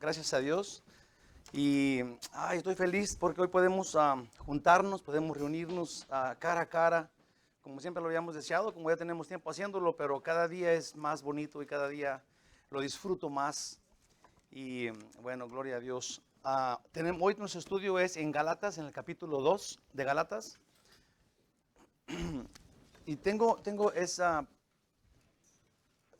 Gracias a Dios. Y estoy feliz porque hoy podemos juntarnos, podemos reunirnos cara a cara, como siempre lo habíamos deseado, como ya tenemos tiempo haciéndolo, pero cada día es más bonito y cada día lo disfruto más. Y bueno, gloria a Dios. Hoy nuestro estudio es en Gálatas, en el capítulo 2 de Gálatas. Y tengo esa...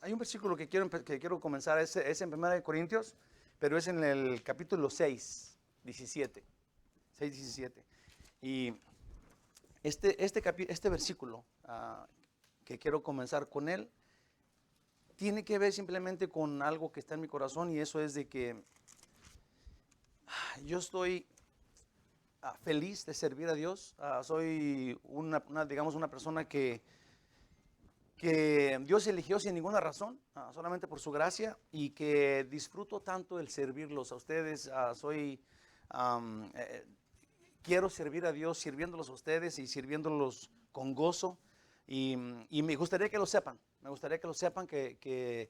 Hay un versículo que quiero comenzar, es en 1 Corintios, pero es en el capítulo 6, 17. 6, 17. Y este versículo que quiero comenzar con él, tiene que ver simplemente con algo que está en mi corazón, y eso es de que yo estoy feliz de servir a Dios. Soy digamos, una persona que Dios eligió sin ninguna razón, solamente por su gracia, y que disfruto tanto el servirlos a ustedes. Am, eh, Quiero servir a Dios sirviéndolos a ustedes y sirviéndolos con gozo. Y me gustaría que lo sepan, que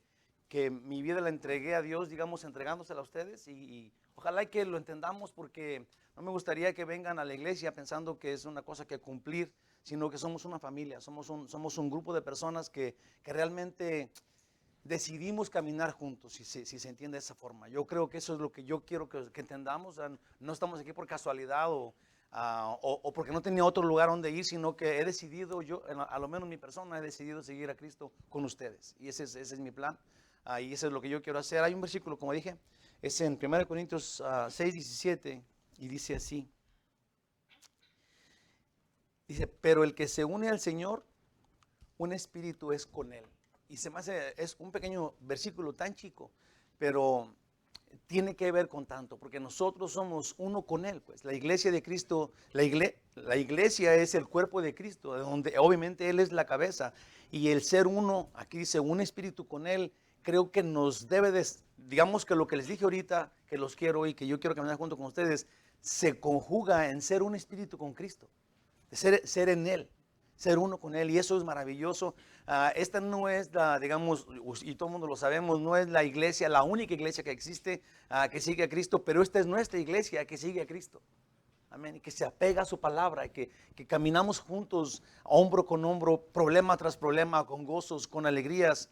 mi vida la entregué a Dios, digamos, entregándosela a ustedes, y ojalá que lo entendamos, porque no me gustaría que vengan a la iglesia pensando que es una cosa que cumplir, sino que somos una familia, somos un grupo de personas que realmente decidimos caminar juntos, si se entiende de esa forma. Yo creo que eso es lo que yo quiero que entendamos. No estamos aquí por casualidad o porque no tenía otro lugar donde ir, sino que he decidido, a lo menos mi persona, he decidido seguir a Cristo con ustedes. Y ese es mi plan, y eso es lo que yo quiero hacer. Hay un versículo, como dije, es en 1 Corintios 6, 17, y dice así. Dice, pero el que se une al Señor, un espíritu es con él. Y es un pequeño versículo tan chico, pero tiene que ver con tanto, porque nosotros somos uno con él. Pues la iglesia de Cristo, la iglesia es el cuerpo de Cristo, donde obviamente él es la cabeza, y el ser uno, aquí dice un espíritu con él, creo que nos debe de, digamos, que lo que les dije ahorita, que los quiero y que yo quiero caminar junto con ustedes, se conjuga en ser un espíritu con Cristo, ser en él, ser uno con él, y eso es maravilloso. Esta no es digamos, y todo el mundo lo sabemos, no es la iglesia, la única iglesia que existe, que sigue a Cristo, pero esta es nuestra iglesia que sigue a Cristo. Amén. Y que se apega a su palabra, y que caminamos juntos, hombro con hombro, problema tras problema, con gozos, con alegrías,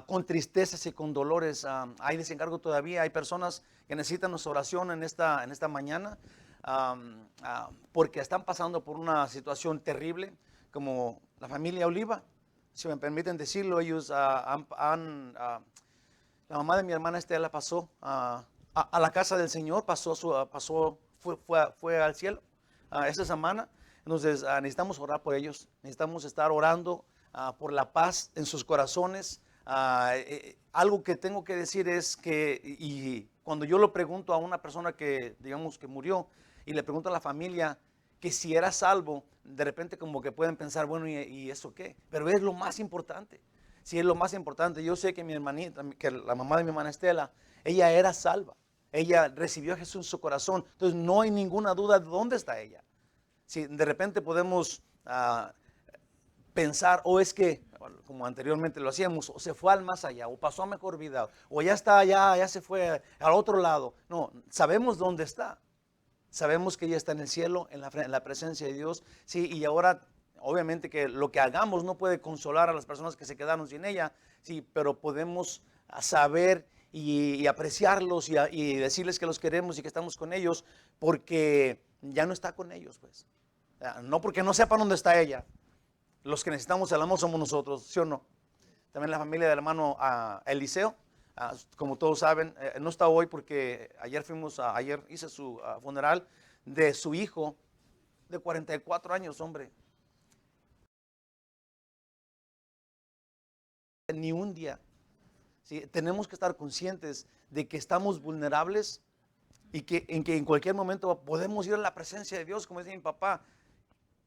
con tristezas y con dolores. Hay desencargo todavía, hay personas que necesitan nuestra oración en esta mañana, porque están pasando por una situación terrible, como la familia Oliva, si me permiten decirlo. Ellos la mamá de mi hermana Estela pasó a la casa del Señor, fue al cielo esa semana. Entonces necesitamos orar por ellos, necesitamos estar orando por la paz en sus corazones. Algo que tengo que decir es que, y cuando yo lo pregunto a una persona que, digamos, que murió, y le pregunto a la familia que si era salvo, de repente como que pueden pensar, bueno, ¿y eso qué? Pero es lo más importante. Sí, es lo más importante. Yo sé que mi hermanita, que la mamá de mi hermana Estela, ella era salva. Ella recibió a Jesús en su corazón. Entonces no hay ninguna duda de dónde está ella. Si de repente podemos pensar, o es que, como anteriormente lo hacíamos, o se fue al más allá, o pasó a mejor vida, o ya está allá, ya se fue al otro lado. No, sabemos dónde está. Sabemos que ella está en el cielo, en la presencia de Dios. Sí, y ahora, obviamente que lo que hagamos no puede consolar a las personas que se quedaron sin ella, sí, pero podemos saber y apreciarlos, y decirles que los queremos y que estamos con ellos, porque ya no está con ellos, pues. No porque no sepan dónde está ella. Los que necesitamos el amor somos nosotros, ¿sí o no? También la familia del hermano Eliseo, como todos saben, no está hoy porque ayer hice su funeral de su hijo de 44 años, hombre. Ni un día. ¿Sí? Tenemos que estar conscientes de que estamos vulnerables, y que en cualquier momento podemos ir a la presencia de Dios, como dice mi papá.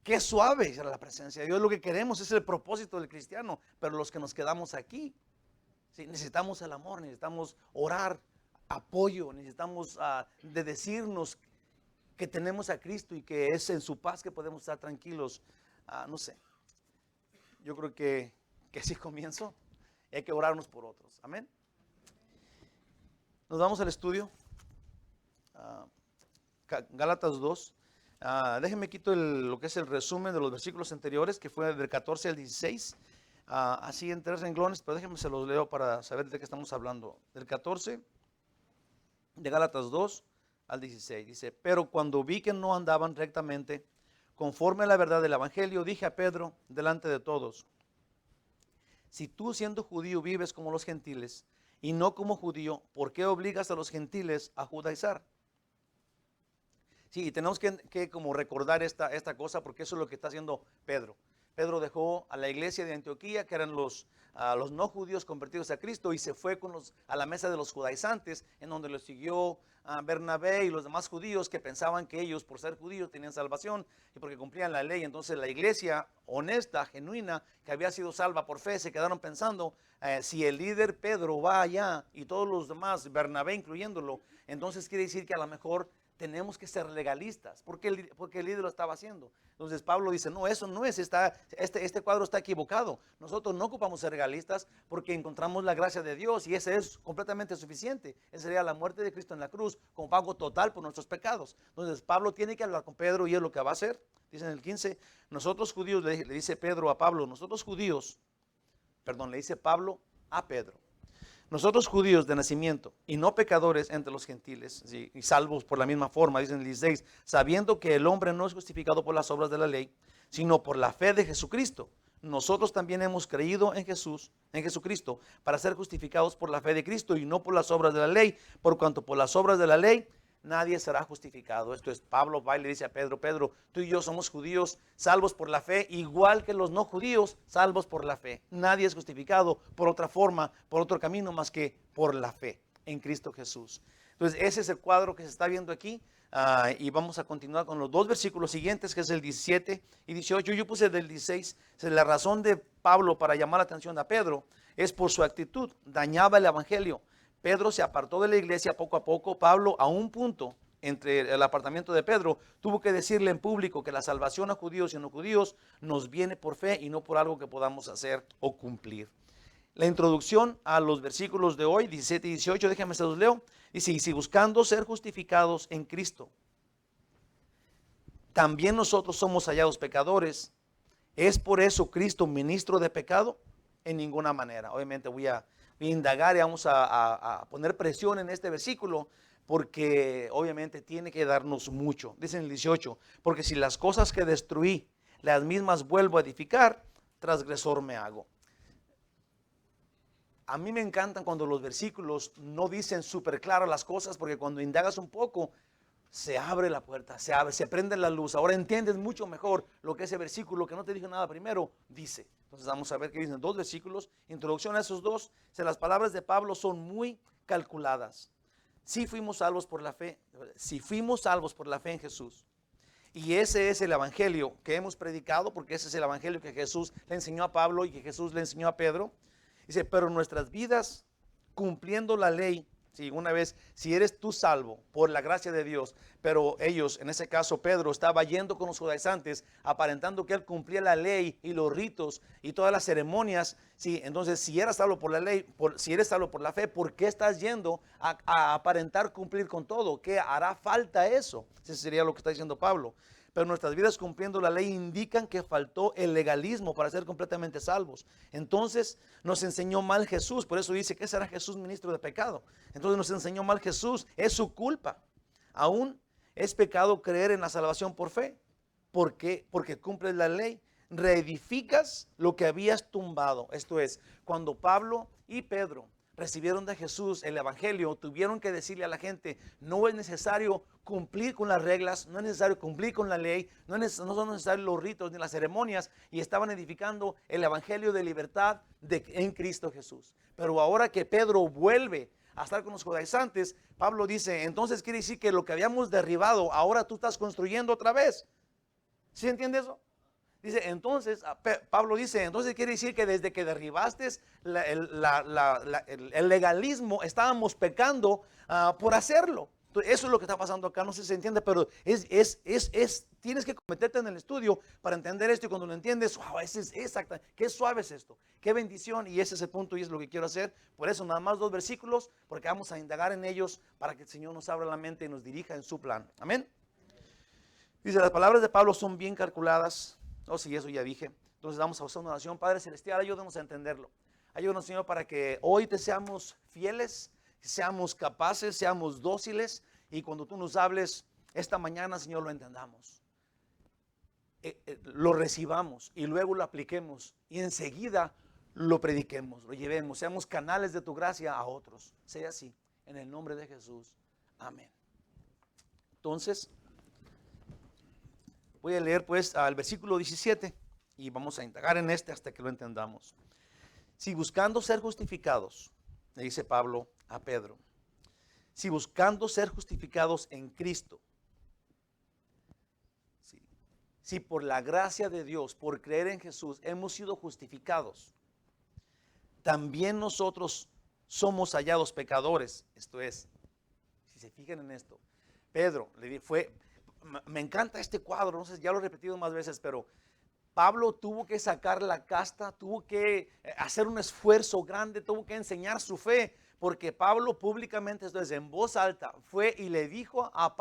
Qué suave ir a la presencia de Dios. Lo que queremos es el propósito del cristiano, pero los que nos quedamos aquí, ¿sí? Necesitamos el amor, necesitamos orar, apoyo, necesitamos de decirnos que tenemos a Cristo y que es en su paz que podemos estar tranquilos. No sé, yo creo que así comienzo. Hay que orar unos por otros. Amén. Nos vamos al estudio. Ah, Gálatas 2. Déjenme quito lo que es el resumen de los versículos anteriores, que fue del 14 al 16. Así en 3 renglones, pero déjenme se los leo para saber de qué estamos hablando. Del 14 de Gálatas 2 al 16. Dice, pero cuando vi que no andaban rectamente conforme a la verdad del evangelio, dije a Pedro delante de todos, si tú siendo judío vives como los gentiles y no como judío, ¿por qué obligas a los gentiles a judaizar? Sí, y tenemos que como recordar esta cosa, porque eso es lo que está haciendo Pedro. Pedro dejó a la iglesia de Antioquía, que eran los no judíos convertidos a Cristo, y se fue a la mesa de los judaizantes, en donde los siguió Bernabé y los demás judíos que pensaban que ellos, por ser judíos, tenían salvación y porque cumplían la ley. Entonces la iglesia honesta, genuina, que había sido salva por fe, se quedaron pensando, si el líder Pedro va allá y todos los demás, Bernabé incluyéndolo, entonces quiere decir que a lo mejor tenemos que ser legalistas, porque el líder lo estaba haciendo. Entonces Pablo dice, no, eso no es, este cuadro está equivocado. Nosotros no ocupamos ser legalistas porque encontramos la gracia de Dios y ese es completamente suficiente. Esa sería la muerte de Cristo en la cruz como pago total por nuestros pecados. Entonces Pablo tiene que hablar con Pedro y es lo que va a hacer. Dice en el 15, nosotros judíos, le dice Pedro a Pablo, le dice Pablo a Pedro. Nosotros judíos de nacimiento y no pecadores entre los gentiles, ¿sí? Y salvos por la misma forma, dice en el 16, sabiendo que el hombre no es justificado por las obras de la ley, sino por la fe de Jesucristo. Nosotros también hemos creído en Jesucristo, para ser justificados por la fe de Cristo y no por las obras de la ley, por cuanto por las obras de la ley nadie será justificado. Esto es, Pablo va y le dice a Pedro, Pedro, tú y yo somos judíos salvos por la fe, igual que los no judíos salvos por la fe. Nadie es justificado por otra forma, por otro camino más que por la fe en Cristo Jesús. Entonces ese es el cuadro que se está viendo aquí. Y vamos a continuar con los dos versículos siguientes, que es el 17 y 18. Yo puse del 16. La razón de Pablo para llamar la atención a Pedro es por su actitud, dañaba el evangelio. Pedro se apartó de la iglesia poco a poco. Pablo, a un punto entre el apartamiento de Pedro, tuvo que decirle en público que la salvación a judíos y no judíos nos viene por fe y no por algo que podamos hacer o cumplir. La introducción a los versículos de hoy, 17 y 18, déjenme se los leo. Dice, y si buscando ser justificados en Cristo, también nosotros somos hallados pecadores, ¿es por eso Cristo ministro de pecado? En ninguna manera. Obviamente voy a indagar y vamos a poner presión en este versículo, porque obviamente tiene que darnos mucho. Dice en el 18, porque si las cosas que destruí, las mismas vuelvo a edificar, transgresor me hago. A mí me encantan cuando los versículos no dicen súper claro las cosas, porque cuando indagas un poco, se abre la puerta, se prende la luz. Ahora entiendes mucho mejor lo que ese versículo, que no te dijo nada primero, dice. Entonces vamos a ver qué dicen dos versículos. Introducción a esos dos. Las palabras de Pablo son muy calculadas. Si fuimos salvos por la fe, en Jesús. Y ese es el evangelio que hemos predicado, porque ese es el evangelio que Jesús le enseñó a Pablo y que Jesús le enseñó a Pedro. Dice, pero nuestras vidas cumpliendo la ley, una vez, si eres tú salvo por la gracia de Dios, pero ellos, en ese caso Pedro, estaba yendo con los judaizantes, aparentando que él cumplía la ley y los ritos y todas las ceremonias. Entonces, si eres salvo por la ley, si eres salvo por la fe, ¿por qué estás yendo a aparentar cumplir con todo? ¿Qué hará falta eso? Ese sería lo que está diciendo Pablo. Pero nuestras vidas cumpliendo la ley indican que faltó el legalismo para ser completamente salvos. Entonces nos enseñó mal Jesús. Por eso dice, ¿qué será Jesús ministro de pecado? Entonces nos enseñó mal Jesús. Es su culpa. Aún es pecado creer en la salvación por fe. ¿Por qué? Porque cumples la ley. Reedificas lo que habías tumbado. Esto es, cuando Pablo y Pedro recibieron de Jesús el evangelio, tuvieron que decirle a la gente, no es necesario cumplir con las reglas, no es necesario cumplir con la ley, no son necesarios los ritos ni las ceremonias, y estaban edificando el evangelio de libertad en Cristo Jesús. Pero ahora que Pedro vuelve a estar con los judaizantes, Pablo dice, entonces quiere decir que lo que habíamos derribado, ahora tú estás construyendo otra vez. ¿Sí entiende eso? Dice, entonces, Pablo dice, entonces quiere decir que desde que derribaste el legalismo, estábamos pecando por hacerlo. Entonces, eso es lo que está pasando acá, no sé si se entiende, pero tienes que meterte en el estudio para entender esto, y cuando lo entiendes, wow, es exacto, qué suave es esto, qué bendición, y ese es el punto y es lo que quiero hacer. Por eso nada más 2 versículos, porque vamos a indagar en ellos para que el Señor nos abra la mente y nos dirija en su plan. Amén. Dice, las palabras de Pablo son bien calculadas. Oh, sí, eso ya dije. Entonces vamos a hacer una oración. Padre Celestial, ayúdanos a entenderlo. Ayúdanos, Señor, para que hoy te seamos fieles, seamos capaces, seamos dóciles, y cuando tú nos hables esta mañana, Señor, lo entendamos. Lo recibamos y luego lo apliquemos y enseguida lo prediquemos, lo llevemos, seamos canales de tu gracia a otros. Sea así, en el nombre de Jesús. Amén. Entonces, voy a leer pues al versículo 17 y vamos a indagar en este hasta que lo entendamos. Si buscando ser justificados, le dice Pablo a Pedro, si buscando ser justificados en Cristo, si por la gracia de Dios, por creer en Jesús, hemos sido justificados, también nosotros somos hallados pecadores. Esto es, si se fijan en esto, Pedro me encanta este cuadro, no sé, ya lo he repetido más veces, pero Pablo tuvo que sacar la casta, tuvo que hacer un esfuerzo grande, tuvo que enseñar su fe, porque Pablo públicamente, esto es, en voz alta, fue y le dijo a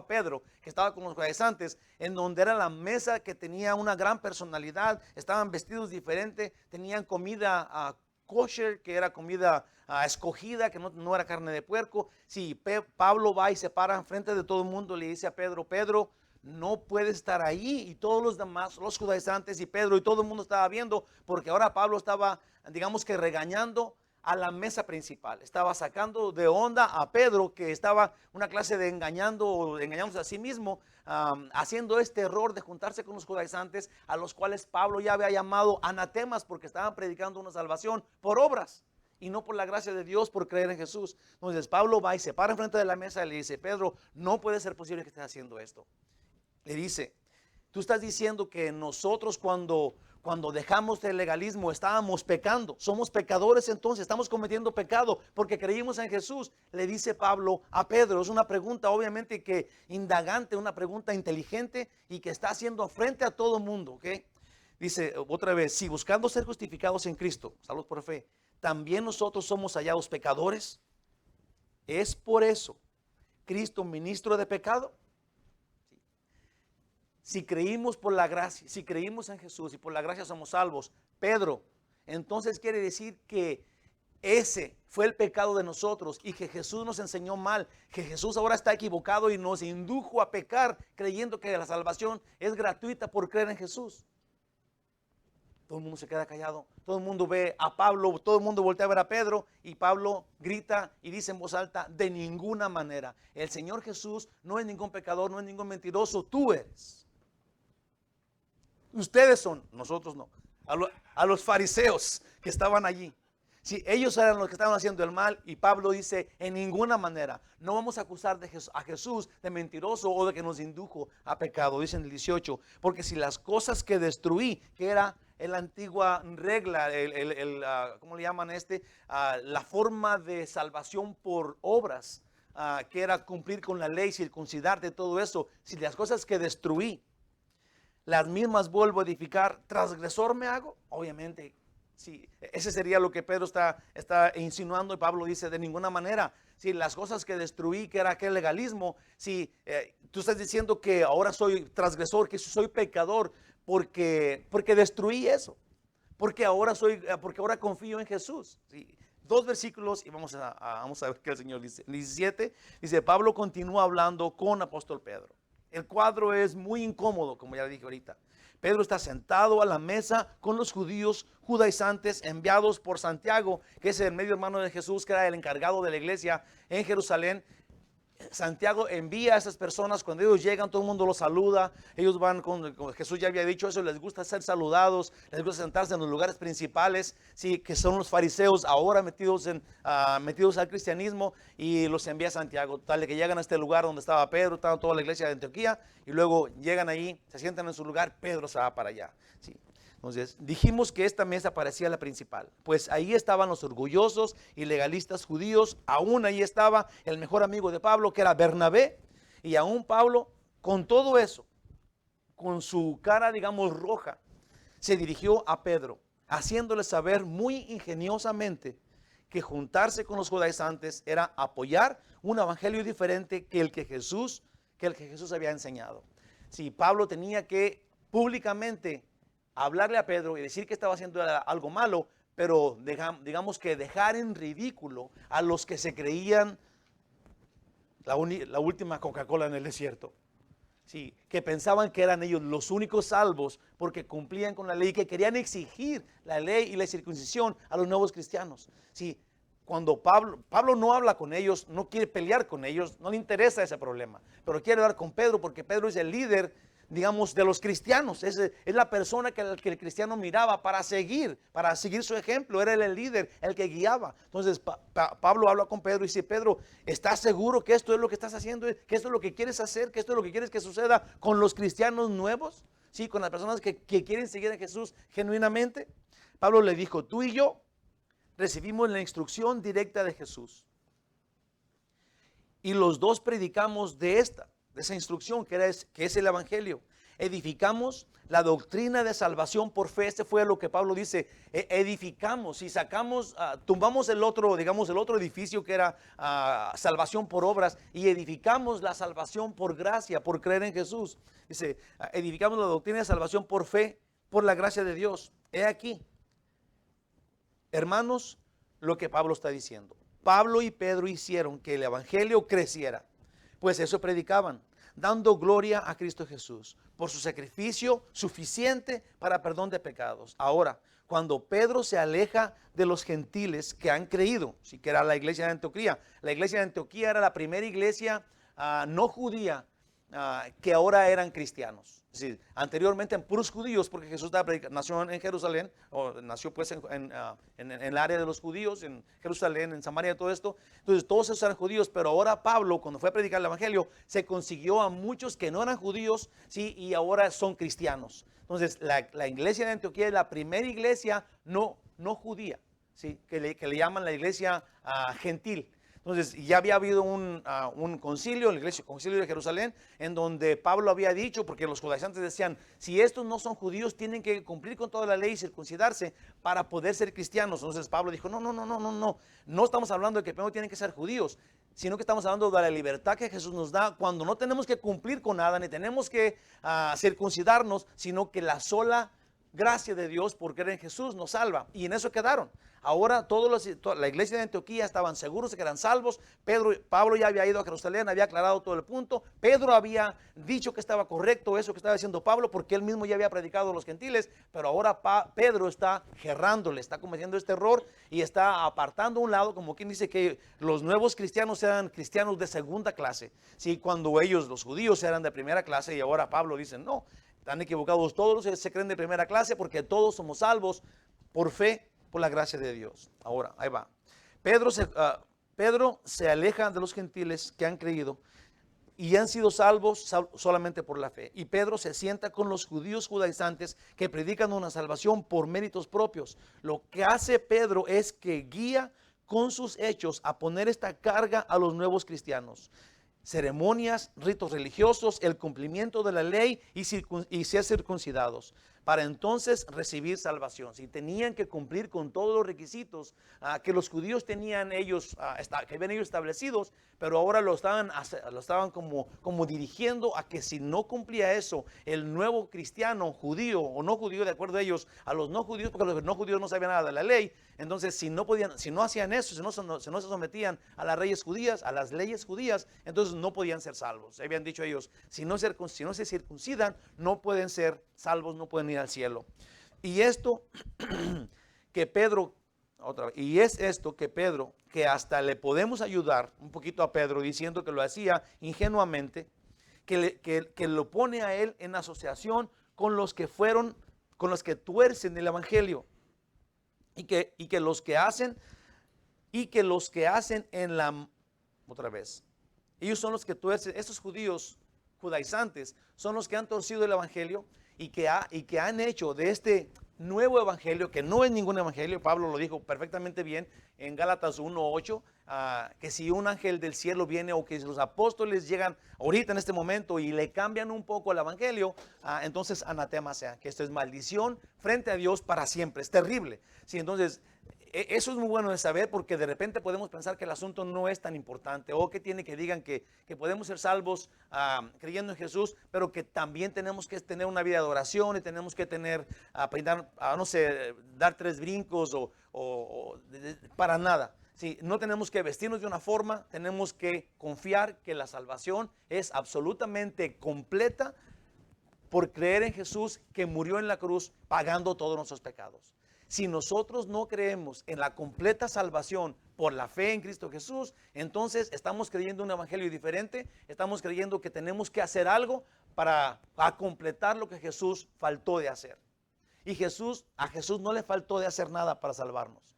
Pedro, que estaba con los judaizantes, en donde era la mesa que tenía una gran personalidad, estaban vestidos diferentes, tenían comida kosher, que era comida escogida, que no era carne de puerco. Si Pablo va y se para enfrente de todo el mundo, le dice a Pedro, Pedro, no puede estar ahí, y todos los demás, los judaizantes y Pedro y todo el mundo estaba viendo, porque ahora Pablo estaba, digamos que regañando a la mesa principal, estaba sacando de onda a Pedro, que estaba una clase de engañándose a sí mismo, haciendo este error de juntarse con los judaizantes, a los cuales Pablo ya había llamado anatemas, porque estaban predicando una salvación por obras y no por la gracia de Dios, por creer en Jesús. Entonces Pablo va y se para enfrente de la mesa y le dice, Pedro, no puede ser posible que estés haciendo esto. Le dice, tú estás diciendo que nosotros cuando dejamos el legalismo estábamos pecando, somos pecadores, entonces estamos cometiendo pecado porque creímos en Jesús. Le dice Pablo a Pedro, es una pregunta obviamente que indagante, una pregunta inteligente y que está haciendo frente a todo el mundo, ¿ok? Dice otra vez, si buscando ser justificados en Cristo, salud por fe, también nosotros somos hallados pecadores, ¿es por eso Cristo ministro de pecado? Si creímos por la gracia, si creímos en Jesús y por la gracia somos salvos, Pedro, entonces quiere decir que ese fue el pecado de nosotros y que Jesús nos enseñó mal, que Jesús ahora está equivocado y nos indujo a pecar creyendo que la salvación es gratuita por creer en Jesús. Todo el mundo se queda callado, todo el mundo ve a Pablo, todo el mundo voltea a ver a Pedro y Pablo grita y dice en voz alta, de ninguna manera, el Señor Jesús no es ningún pecador, no es ningún mentiroso, tú eres. Ustedes son, nosotros no. A los fariseos que estaban allí. Si ellos eran los que estaban haciendo el mal, y Pablo dice, en ninguna manera, no vamos a acusar a Jesús de mentiroso o de que nos indujo a pecado, dice en el 18, porque si las cosas que destruí, que era la antigua regla, ¿cómo le llaman la forma de salvación por obras, que era cumplir con la ley, circuncidarte, todo eso, si las cosas que destruí, las mismas vuelvo a edificar, transgresor me hago, obviamente, sí, ese sería lo que Pedro está insinuando, y Pablo dice, de ninguna manera. Si las cosas que destruí, que era aquel legalismo, si tú estás diciendo que ahora soy transgresor, que soy pecador, porque destruí eso, porque ahora confío en Jesús. Sí. 2 versículos y vamos a ver qué el Señor dice. 17, dice, Pablo continúa hablando con apóstol Pedro. El cuadro es muy incómodo, como ya dije ahorita. Pedro está sentado a la mesa con los judíos judaizantes enviados por Santiago, que es el medio hermano de Jesús, que era el encargado de la iglesia en Jerusalén. Santiago envía a esas personas, cuando ellos llegan todo el mundo los saluda, ellos van con Jesús ya había dicho eso, les gusta ser saludados, les gusta sentarse en los lugares principales, sí, que son los fariseos ahora metidos al cristianismo, y los envía a Santiago, tal de que llegan a este lugar donde estaba Pedro, estaba toda la iglesia de Antioquía, y luego llegan ahí, se sientan en su lugar, Pedro se va para allá, sí. Entonces, dijimos que esta mesa parecía la principal, pues ahí estaban los orgullosos y legalistas judíos, aún ahí estaba el mejor amigo de Pablo, que era Bernabé, y aún Pablo, con todo eso, con su cara, digamos, roja, se dirigió a Pedro, haciéndole saber muy ingeniosamente que juntarse con los judaizantes era apoyar un evangelio diferente que el que Jesús había enseñado. Sí, Pablo tenía que públicamente hablarle a Pedro y decir que estaba haciendo algo malo, pero digamos que dejar en ridículo a los que se creían la última Coca-Cola en el desierto. Sí, que pensaban que eran ellos los únicos salvos porque cumplían con la ley, que querían exigir la ley y la circuncisión a los nuevos cristianos. Sí, cuando Pablo no habla con ellos, no quiere pelear con ellos, no le interesa ese problema, pero quiere hablar con Pedro porque Pedro es el líder, digamos, de los cristianos. Es la persona que el cristiano miraba para seguir su ejemplo. Era el líder, el que guiaba. Entonces Pablo habla con Pedro y dice: Pedro, ¿estás seguro que esto es lo que estás haciendo? ¿Que esto es lo que quieres hacer? ¿Que esto es lo que quieres que suceda con los cristianos nuevos? Sí, con las personas que quieren seguir a Jesús genuinamente. Pablo le dijo: tú y yo recibimos la instrucción directa de Jesús, y los dos predicamos de esa instrucción que es el evangelio. Edificamos la doctrina de salvación por fe. Este fue lo que Pablo dice: edificamos y sacamos, tumbamos el otro edificio que era salvación por obras, y edificamos la salvación por gracia, por creer en Jesús. Dice: edificamos la doctrina de salvación por fe, por la gracia de Dios. He aquí, hermanos, lo que Pablo está diciendo. Pablo y Pedro hicieron que el evangelio creciera, pues eso predicaban, dando gloria a Cristo Jesús por su sacrificio suficiente para perdón de pecados. Ahora, cuando Pedro se aleja de los gentiles que han creído, sí, que era la iglesia de Antioquía. La iglesia de Antioquía era la primera iglesia no judía que ahora eran cristianos. Es decir, anteriormente en puros judíos, porque Jesús nació en Jerusalén, o nació pues en el área de los judíos, en Jerusalén, en Samaria, todo esto. Entonces todos esos eran judíos, pero ahora Pablo, cuando fue a predicar el evangelio, se consiguió a muchos que no eran judíos, sí, y ahora son cristianos. Entonces la iglesia de Antioquía es la primera iglesia no judía, sí, que le llaman la iglesia gentil. Entonces ya había habido un concilio, el concilio de Jerusalén, en donde Pablo había dicho, porque los judaizantes decían: si estos no son judíos, tienen que cumplir con toda la ley y circuncidarse para poder ser cristianos. Entonces Pablo dijo: no estamos hablando de que primero tienen que ser judíos, sino que estamos hablando de la libertad que Jesús nos da cuando no tenemos que cumplir con nada, ni tenemos que circuncidarnos, sino que la sola gracia de Dios por creer en Jesús nos salva. Y en eso quedaron. Ahora la iglesia de Antioquía estaban seguros de que eran salvos. Pablo ya había ido a Jerusalén, había aclarado todo el punto. Pedro había dicho que estaba correcto eso que estaba diciendo Pablo, porque él mismo ya había predicado a los gentiles. Pero ahora Pedro está errándole, está cometiendo este error y está apartando a un lado, como quien dice que los nuevos cristianos eran cristianos de segunda clase. Sí, cuando ellos, los judíos, eran de primera clase, y ahora Pablo dice: no, están equivocados todos, se creen de primera clase, porque todos somos salvos por fe, por la gracia de Dios. Ahora, ahí va. Pedro se aleja de los gentiles que han creído y han sido salvos solamente por la fe. Y Pedro se sienta con los judíos judaizantes que predican una salvación por méritos propios. Lo que hace Pedro es que guía con sus hechos a poner esta carga a los nuevos cristianos. Ceremonias, ritos religiosos, el cumplimiento de la ley y ser circuncidados, para entonces recibir salvación. Si tenían que cumplir con todos los requisitos que los judíos tenían ellos, que habían ellos establecidos, pero ahora lo estaban como dirigiendo a que si no cumplía eso, el nuevo cristiano, judío o no judío, de acuerdo a ellos, a los no judíos, porque los no judíos no sabían nada de la ley. Entonces, si no hacían eso, si no se sometían a las leyes judías, entonces no podían ser salvos. Habían dicho ellos: si no se circuncidan, no pueden ser salvos, no pueden ir al cielo. Y esto que Pedro, que hasta le podemos ayudar un poquito a Pedro diciendo que lo hacía ingenuamente, que lo pone a él en asociación con los que tuercen el evangelio. Y que los que hacen ellos son los que tuercen. Estos judíos judaizantes son los que han torcido el evangelio y que han hecho de este nuevo evangelio, que no es ningún evangelio. Pablo lo dijo perfectamente bien en Gálatas 1:8, que si un ángel del cielo viene o que si los apóstoles llegan ahorita en este momento y le cambian un poco el evangelio, entonces anatema sea, que esto es maldición frente a Dios para siempre, es terrible. Sí, entonces eso es muy bueno de saber, porque de repente podemos pensar que el asunto no es tan importante, o que tiene que digan que podemos ser salvos creyendo en Jesús, pero que también tenemos que tener una vida de oración y tenemos que tener, no sé, dar 3 brincos para nada. Sí, no tenemos que vestirnos de una forma, tenemos que confiar que la salvación es absolutamente completa por creer en Jesús, que murió en la cruz pagando todos nuestros pecados. Si nosotros no creemos en la completa salvación por la fe en Cristo Jesús, entonces estamos creyendo un evangelio diferente, estamos creyendo que tenemos que hacer algo para completar lo que Jesús faltó de hacer. Y a Jesús no le faltó de hacer nada para salvarnos.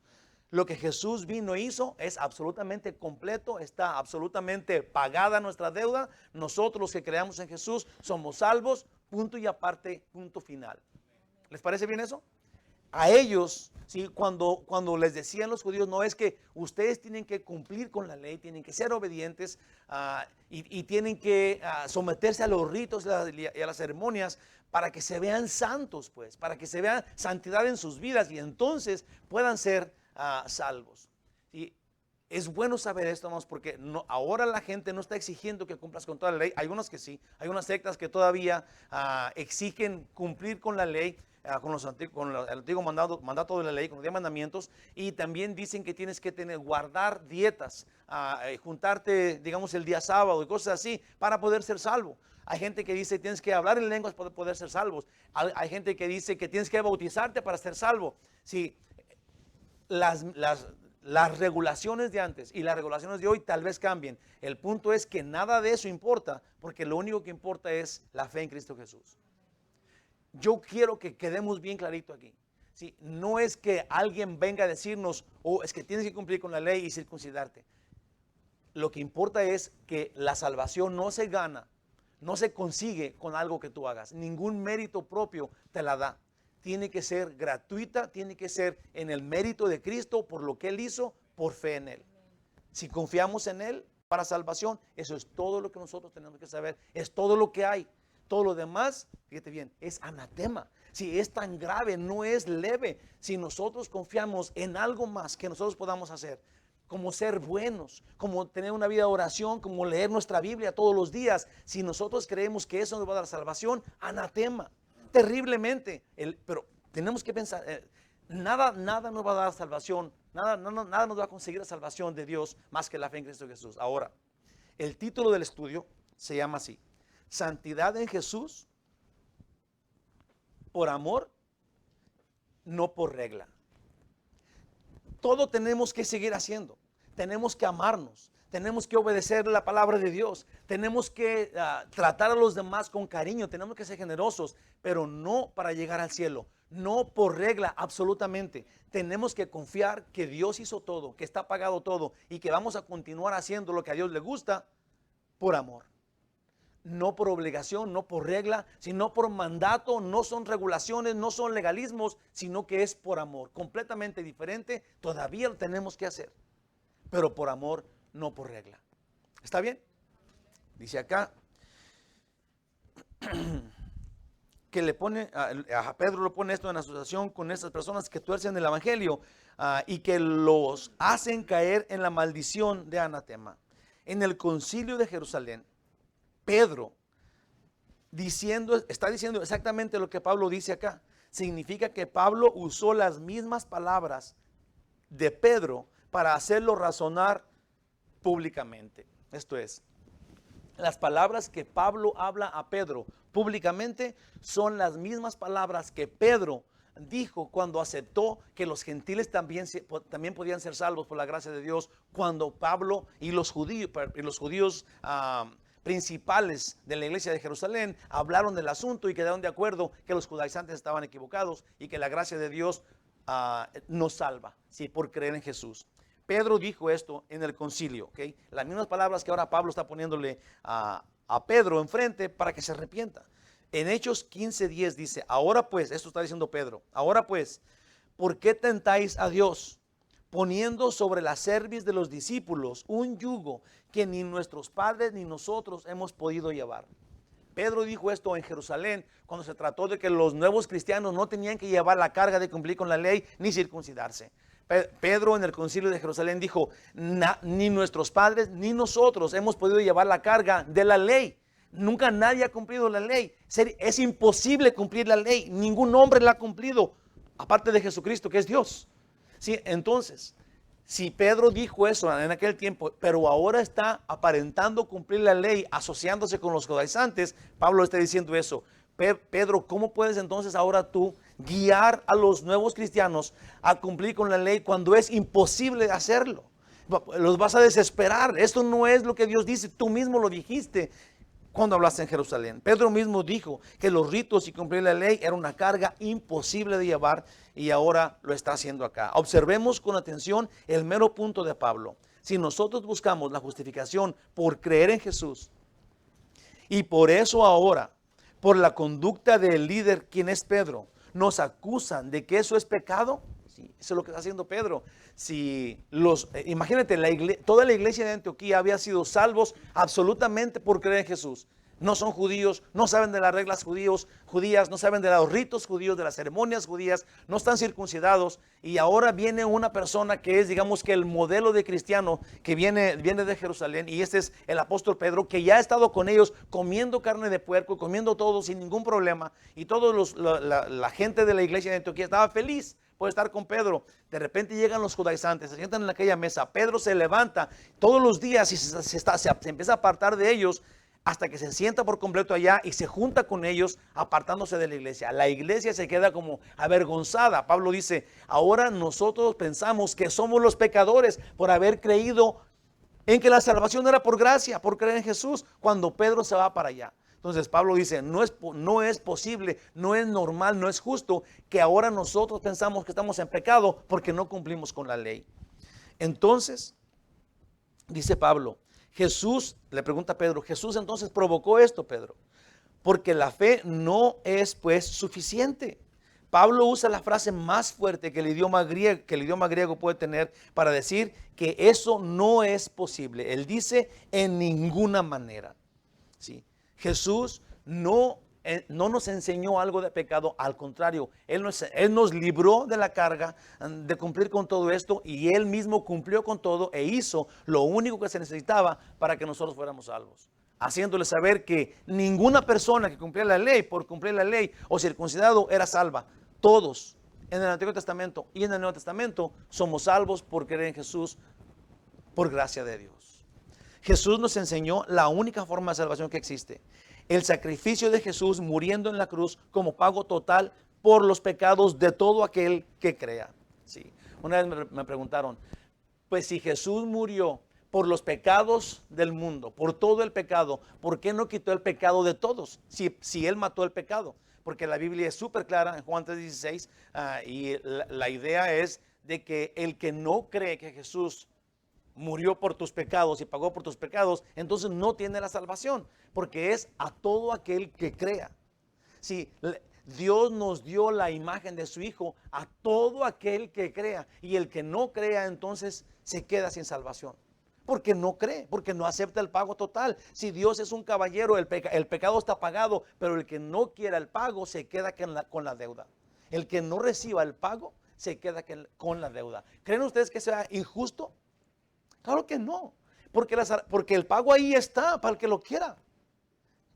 Lo que Jesús vino e hizo es absolutamente completo, está absolutamente pagada nuestra deuda. Nosotros los que creamos en Jesús somos salvos, punto y aparte, punto final. ¿Les parece bien eso? A ellos, ¿sí? Cuando les decían los judíos, no es que ustedes tienen que cumplir con la ley, tienen que ser obedientes y tienen que someterse a los ritos y a las ceremonias para que se vean santos, pues, para que se vean santidad en sus vidas y entonces puedan ser salvos. ¿Sí? Es bueno saber esto, hermanos, porque ahora la gente no está exigiendo que cumplas con toda la ley. Hay unos que sí, hay unas sectas que todavía exigen cumplir con la ley, con el antiguo mandato de la ley, con los 10 mandamientos, y también dicen que tienes que guardar dietas, juntarte, digamos, el día sábado y cosas así para poder ser salvo. Hay gente que dice que tienes que hablar en lenguas para poder ser salvos. Hay gente que dice que tienes que bautizarte para ser salvo. Sí, las regulaciones de antes y las regulaciones de hoy tal vez cambien. El punto es que nada de eso importa, porque lo único que importa es la fe en Cristo Jesús. Yo quiero que quedemos bien clarito aquí. ¿Sí? No es que alguien venga a decirnos, es que tienes que cumplir con la ley y circuncidarte. Lo que importa es que la salvación no se gana, no se consigue con algo que tú hagas. Ningún mérito propio te la da. Tiene que ser gratuita, tiene que ser en el mérito de Cristo por lo que Él hizo, por fe en Él. Si confiamos en Él para salvación, eso es todo lo que nosotros tenemos que saber, es todo lo que hay. Todo lo demás, fíjate bien, es anatema. Si es tan grave, no es leve. Si nosotros confiamos en algo más que nosotros podamos hacer, como ser buenos, como tener una vida de oración, como leer nuestra Biblia todos los días, si nosotros creemos que eso nos va a dar salvación, anatema, terriblemente. Pero tenemos que pensar, nada nos va a dar salvación, nada nos va a conseguir la salvación de Dios más que la fe en Cristo Jesús. Ahora, el título del estudio se llama así: Santidad en Jesús por amor, no por regla. Todo tenemos que seguir haciendo. Tenemos que amarnos. Tenemos que obedecer la palabra de Dios. Tenemos que tratar a los demás con cariño. Tenemos que ser generosos, pero no para llegar al cielo. No por regla, absolutamente. Tenemos que confiar que Dios hizo todo, que está pagado todo y que vamos a continuar haciendo lo que a Dios le gusta por amor. No por obligación, no por regla, sino por mandato. No son regulaciones, no son legalismos, sino que es por amor. Completamente diferente, todavía lo tenemos que hacer, pero por amor, no por regla. ¿Está bien? Dice acá que le pone, a Pedro lo pone esto en asociación con estas personas que tuercen el evangelio y que los hacen caer en la maldición de anatema. En el concilio de Jerusalén, Pedro está diciendo exactamente lo que Pablo dice acá. Significa que Pablo usó las mismas palabras de Pedro para hacerlo razonar públicamente. Esto es, las palabras que Pablo habla a Pedro públicamente son las mismas palabras que Pedro dijo cuando aceptó que los gentiles también podían ser salvos por la gracia de Dios, cuando Pablo y los judíos principales de la iglesia de Jerusalén hablaron del asunto y quedaron de acuerdo que los judaizantes estaban equivocados y que la gracia de Dios nos salva, ¿sí? Por creer en Jesús. Pedro dijo esto en el concilio, ¿okay? Las mismas palabras que ahora Pablo está poniéndole a Pedro enfrente para que se arrepienta. En Hechos 15:10 dice, ahora pues, esto está diciendo Pedro, ahora pues, ¿por qué tentáis a Dios, poniendo sobre la cerviz de los discípulos un yugo que ni nuestros padres ni nosotros hemos podido llevar? Pedro dijo esto en Jerusalén cuando se trató de que los nuevos cristianos no tenían que llevar la carga de cumplir con la ley ni circuncidarse. Pedro en el concilio de Jerusalén dijo, ni nuestros padres ni nosotros hemos podido llevar la carga de la ley. Nunca nadie ha cumplido la ley. Es imposible cumplir la ley. Ningún hombre la ha cumplido, aparte de Jesucristo, que es Dios. Sí, entonces, si Pedro dijo eso en aquel tiempo, pero ahora está aparentando cumplir la ley, asociándose con los judaizantes, Pablo está diciendo eso. Pedro, ¿cómo puedes entonces ahora tú guiar a los nuevos cristianos a cumplir con la ley cuando es imposible hacerlo? Los vas a desesperar. Esto no es lo que Dios dice. Tú mismo lo dijiste cuando hablaste en Jerusalén. Pedro mismo dijo que los ritos y cumplir la ley era una carga imposible de llevar, y ahora lo está haciendo acá. Observemos con atención el mero punto de Pablo. Si nosotros buscamos la justificación por creer en Jesús, y por eso ahora, por la conducta del líder, quien es Pedro, nos acusan de que eso es pecado, sí, eso es lo que está haciendo Pedro. Si imagínate, toda la iglesia de Antioquía había sido salvos absolutamente por creer en Jesús. No son judíos, no saben de las reglas judías, no saben de los ritos judíos, de las ceremonias judías, no están circuncidados, y ahora viene una persona que es, digamos, que el modelo de cristiano que viene de Jerusalén, y este es el apóstol Pedro, que ya ha estado con ellos comiendo carne de puerco, comiendo todo sin ningún problema, y la gente de la iglesia de Antioquía estaba feliz por estar con Pedro. De repente llegan los judaizantes, se sientan en aquella mesa, Pedro se levanta todos los días y se empieza a apartar de ellos, hasta que se sienta por completo allá y se junta con ellos, apartándose de la iglesia. La iglesia se queda como avergonzada. Pablo dice, ahora nosotros pensamos que somos los pecadores por haber creído en que la salvación era por gracia, por creer en Jesús, cuando Pedro se va para allá. Entonces Pablo dice, no es posible, no es normal, no es justo que ahora nosotros pensamos que estamos en pecado porque no cumplimos con la ley. Entonces, dice Pablo, Jesús, le pregunta a Pedro, Jesús entonces provocó esto, Pedro, porque la fe no es pues suficiente. Pablo usa la frase más fuerte que el idioma griego puede tener para decir que eso no es posible. Él dice en ninguna manera. ¿Sí? Jesús no nos enseñó algo de pecado, al contrario, Él nos libró de la carga de cumplir con todo esto, y Él mismo cumplió con todo e hizo lo único que se necesitaba para que nosotros fuéramos salvos, haciéndole saber que ninguna persona que cumplía la ley, por cumplir la ley o circuncidado, era salva. Todos en el Antiguo Testamento y en el Nuevo Testamento somos salvos por creer en Jesús, por gracia de Dios. Jesús nos enseñó la única forma de salvación que existe: el sacrificio de Jesús muriendo en la cruz como pago total por los pecados de todo aquel que crea. Sí. Una vez me preguntaron, pues si Jesús murió por los pecados del mundo, por todo el pecado, ¿por qué no quitó el pecado de todos? Si Él mató el pecado. Porque la Biblia es súper clara en Juan 3:16, y la idea es de que el que no cree que Jesús murió por tus pecados y pagó por tus pecados, entonces no tiene la salvación, porque es a todo aquel que crea. Sí, Dios nos dio la imagen de su Hijo a todo aquel que crea, y el que no crea entonces se queda sin salvación, porque no cree, porque no acepta el pago total. Si Dios es un caballero, el pecado está pagado, pero el que no quiera el pago se queda con la deuda. El que no reciba el pago se queda con la deuda. ¿Creen ustedes que sea injusto? Claro que no, porque el pago ahí está para el que lo quiera.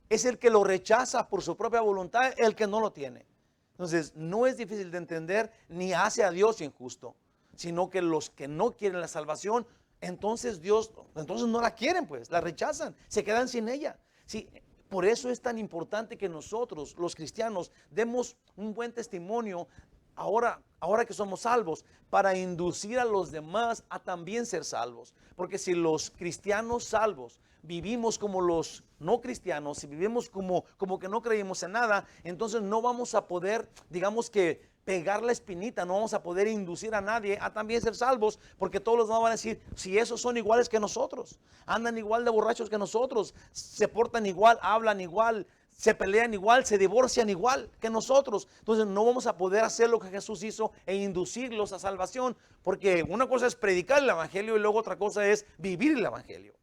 Es el que lo rechaza por su propia voluntad el que no lo tiene. Entonces no es difícil de entender, ni hace a Dios injusto, sino que los que no quieren la salvación, entonces no la quieren, pues la rechazan, se quedan sin ella. Sí, por eso es tan importante que nosotros, los cristianos, demos un buen testimonio ahora que somos salvos, para inducir a los demás a también ser salvos. Porque si los cristianos salvos vivimos como los no cristianos, si vivimos como que no creímos en nada, entonces no vamos a poder, digamos que, pegar la espinita, no vamos a poder inducir a nadie a también ser salvos, porque todos los demás van a decir, si esos son iguales que nosotros, andan igual de borrachos que nosotros, se portan igual, hablan igual, se pelean igual, se divorcian igual que nosotros. Entonces no vamos a poder hacer lo que Jesús hizo e inducirlos a salvación, porque una cosa es predicar el evangelio y luego otra cosa es vivir el evangelio.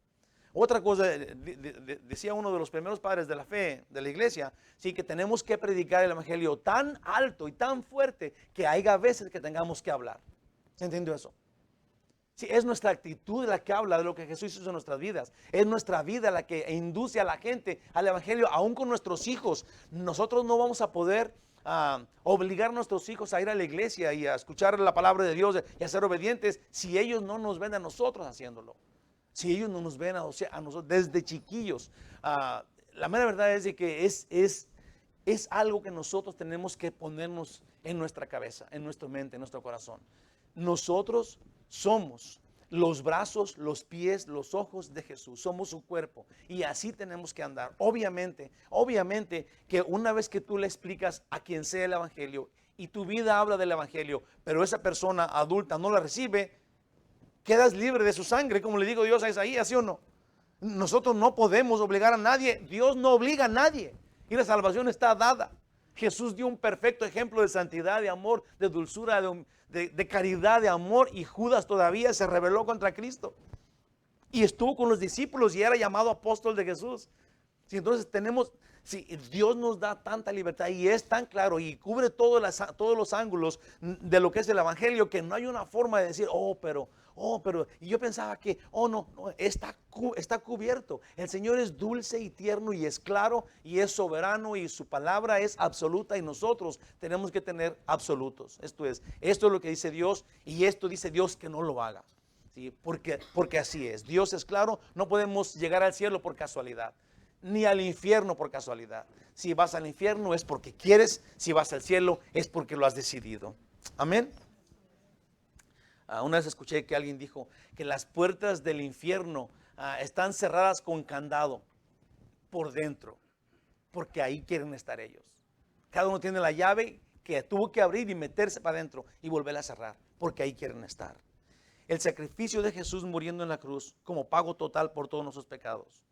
Otra cosa, decía uno de los primeros padres de la fe de la iglesia, sí, que tenemos que predicar el evangelio tan alto y tan fuerte que haya veces que tengamos que hablar. ¿Se entendió eso? Sí, es nuestra actitud la que habla de lo que Jesús hizo en nuestras vidas. Es nuestra vida la que induce a la gente al evangelio, aún con nuestros hijos. Nosotros no vamos a poder obligar a nuestros hijos a ir a la iglesia y a escuchar la palabra de Dios y a ser obedientes si ellos no nos ven a nosotros haciéndolo. Si ellos no nos ven a nosotros desde chiquillos. La mera verdad es de que es algo que nosotros tenemos que ponernos en nuestra cabeza, en nuestra mente, en nuestro corazón. Nosotros somos los brazos, los pies, los ojos de Jesús. Somos su cuerpo y así tenemos que andar. Obviamente que una vez que tú le explicas a quien sea el evangelio y tu vida habla del evangelio, pero esa persona adulta no la recibe, quedas libre de su sangre, como le digo Dios a Isaías, ¿sí o no? Nosotros no podemos obligar a nadie. Dios no obliga a nadie y la salvación está dada. Jesús dio un perfecto ejemplo de santidad, de amor, de dulzura, de caridad, de amor, y Judas todavía se rebeló contra Cristo y estuvo con los discípulos y era llamado apóstol de Jesús. Sí, entonces Dios nos da tanta libertad y es tan claro y cubre todos los ángulos de lo que es el evangelio, que no hay una forma de decir, pero y yo pensaba que, no, está cubierto. El Señor es dulce y tierno y es claro y es soberano y su palabra es absoluta y nosotros tenemos que tener absolutos. Esto es lo que dice Dios y esto dice Dios que no lo haga. ¿Sí? Porque así es. Dios es claro, no podemos llegar al cielo por casualidad, ni al infierno por casualidad. Si vas al infierno es porque quieres, si vas al cielo es porque lo has decidido. Amén. Una vez escuché que alguien dijo que las puertas del infierno están cerradas con candado por dentro, porque ahí quieren estar ellos. Cada uno tiene la llave que tuvo que abrir y meterse para adentro y volverla a cerrar, porque ahí quieren estar. El sacrificio de Jesús muriendo en la cruz como pago total por todos nuestros pecados,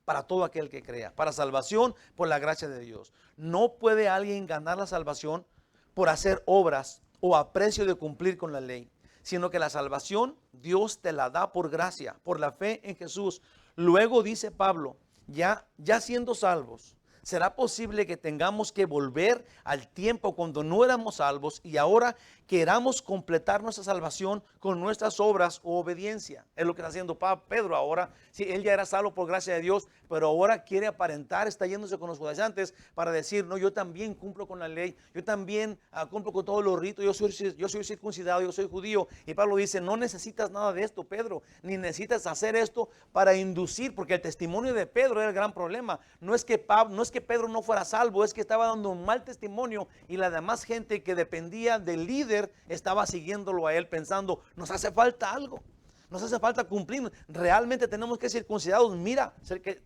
para todo aquel que crea, para salvación por la gracia de Dios. No puede alguien ganar la salvación por hacer obras o a precio de cumplir con la ley, sino que la salvación Dios te la da por gracia, por la fe en Jesús. Luego dice Pablo, ya siendo salvos, ¿será posible que tengamos que volver al tiempo cuando no éramos salvos y ahora queramos completar nuestra salvación con nuestras obras o obediencia? Es lo que está haciendo Pedro ahora. Sí, él ya era salvo por gracia de Dios, pero ahora quiere aparentar, está yéndose con los judaizantes para decir, no, yo también cumplo con la ley, yo también cumplo con todos los ritos, yo soy circuncidado, yo soy judío. Y Pablo dice, no necesitas nada de esto, Pedro, ni necesitas hacer esto para inducir, porque el testimonio de Pedro era el gran problema. No es que Pedro no fuera salvo, es que estaba dando un mal testimonio y la demás gente que dependía del líder estaba siguiéndolo a él pensando, nos hace falta algo, nos hace falta cumplir, realmente tenemos que circuncidarnos, mira,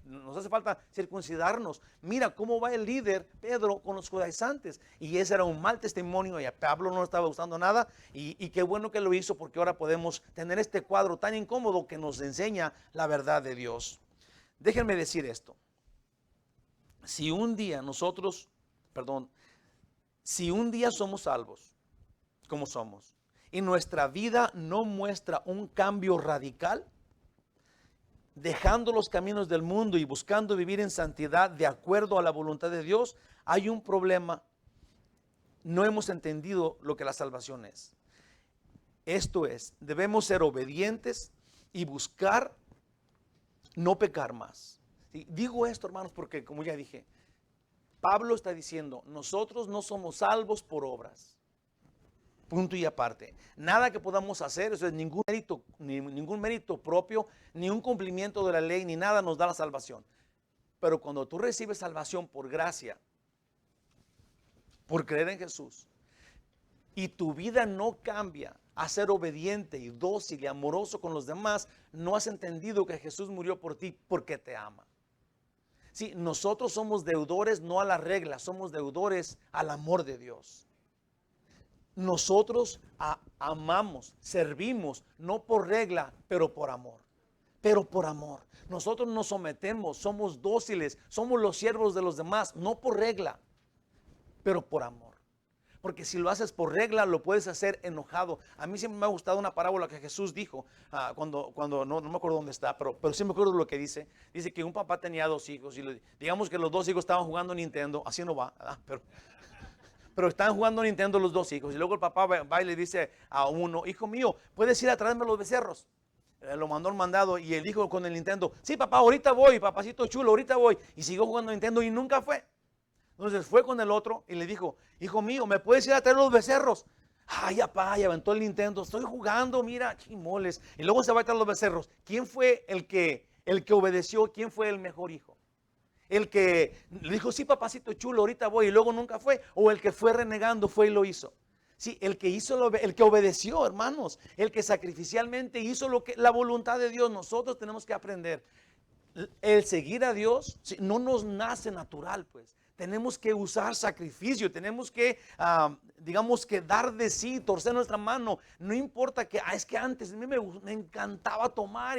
nos hace falta circuncidarnos, mira cómo va el líder Pedro con los judaizantes. Y ese era un mal testimonio y a Pablo no estaba gustando nada y qué bueno que lo hizo, porque ahora podemos tener este cuadro tan incómodo que nos enseña la verdad de Dios. Déjenme decir esto. Si un día somos salvos, como somos, y nuestra vida no muestra un cambio radical, dejando los caminos del mundo y buscando vivir en santidad de acuerdo a la voluntad de Dios, hay un problema. No hemos entendido lo que la salvación es. Esto es, debemos ser obedientes y buscar no pecar más. ¿Sí? Digo esto, hermanos, porque como ya dije, Pablo está diciendo, nosotros no somos salvos por obras. Punto y aparte. Nada que podamos hacer, eso es ningún mérito propio, ni un cumplimiento de la ley, ni nada nos da la salvación. Pero cuando tú recibes salvación por gracia, por creer en Jesús, y tu vida no cambia a ser obediente y dócil y amoroso con los demás, no has entendido que Jesús murió por ti porque te ama. Sí, nosotros somos deudores no a la regla, somos deudores al amor de Dios. Nosotros amamos, servimos, no por regla, pero por amor. pero por amor. Nosotros nos sometemos, somos dóciles, somos los siervos de los demás, no por regla, pero por amor. Porque si lo haces por regla, lo puedes hacer enojado. A mí siempre me ha gustado una parábola que Jesús dijo, cuando no me acuerdo dónde está, pero sí me acuerdo lo que dice. Dice que un papá tenía dos hijos y digamos que los dos hijos estaban jugando Nintendo, así no va, ¿verdad? Pero estaban jugando Nintendo los dos hijos. Y luego el papá va y le dice a uno, hijo mío, ¿puedes ir a traerme los becerros? Lo mandó el mandado y el hijo con el Nintendo, sí papá, ahorita voy, papacito chulo, ahorita voy. Y siguió jugando Nintendo y nunca fue. Entonces fue con el otro y le dijo, hijo mío, ¿me puedes ir a traer los becerros? Ay, papá, y aventó el Nintendo, estoy jugando, mira, chimoles. Y luego se va a traer los becerros. ¿Quién fue el que obedeció? ¿Quién fue el mejor hijo? ¿El que le dijo, sí, papacito chulo, ahorita voy, y luego nunca fue? ¿O el que fue renegando, fue y lo hizo? Sí, el que hizo, el que obedeció, hermanos, el que sacrificialmente hizo la voluntad de Dios. Nosotros tenemos que aprender. El seguir a Dios no nos nace natural, pues. Tenemos que usar sacrificio, tenemos que, digamos que dar de sí, torcer nuestra mano. No importa que, es que antes a mí me encantaba tomar